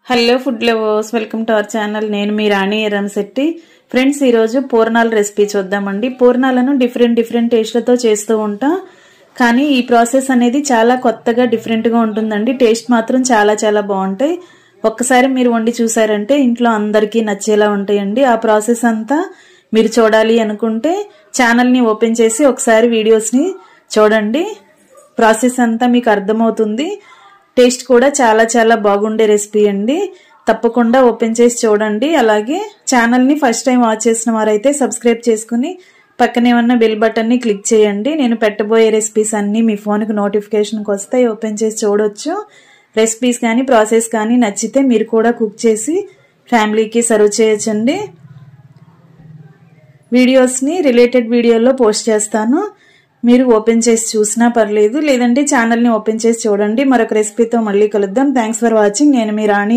Hello food lovers, welcome to our channel. నేను మీ రాణి Erramsetti. Friends, ఈరోజు పూర్ణాల recipe చూద్దామండి. పూర్ణాలను డిఫరెంట్ టేస్ట్లతో చేస్తూ ఉంటాం, కానీ ఈ ప్రాసెస్ అనేది చాలా కొత్తగా డిఫరెంట్గా ఉంటుందండి. టేస్ట్ మాత్రం చాలా బాగుంటాయి. ఒక్కసారి మీరు వండి చూసారంటే ఇంట్లో అందరికీ నచ్చేలా ఉంటాయండి. ఆ ప్రాసెస్ అంతా మీరు చూడాలి అనుకుంటే ఛానల్ని ఓపెన్ చేసి ఒకసారి వీడియోస్ని చూడండి. ప్రాసెస్ అంతా మీకు అర్థమవుతుంది. టేస్ట్ కూడా చాలా బాగుండే రెసిపీ అండి. తప్పకుండా ఓపెన్ చేసి చూడండి. అలాగే ఛానల్ని ఫస్ట్ టైం వాచ్ చేసిన వారైతే సబ్స్క్రైబ్ చేసుకుని పక్కనే ఉన్న బెల్ బటన్ని క్లిక్ చేయండి. నేను పెట్టబోయే రెసిపీస్ అన్నీ మీ ఫోన్కి నోటిఫికేషన్కి వస్తాయి. ఓపెన్ చేసి చూడొచ్చు. రెసిపీస్ కానీ ప్రాసెస్ కానీ నచ్చితే మీరు కూడా కుక్ చేసి ఫ్యామిలీకి సర్వ్ చేయొచ్చండి. వీడియోస్ని రిలేటెడ్ వీడియోలో పోస్ట్ చేస్తాను. మీరు ఓపెన్ చేసి చూసినా పర్లేదు, లేదంటే ఛానల్ని ఓపెన్ చేసి చూడండి. మరొక రెసిపీతో మళ్ళీ కలుద్దాం. Thanks for watching. నేను మీ రాణి.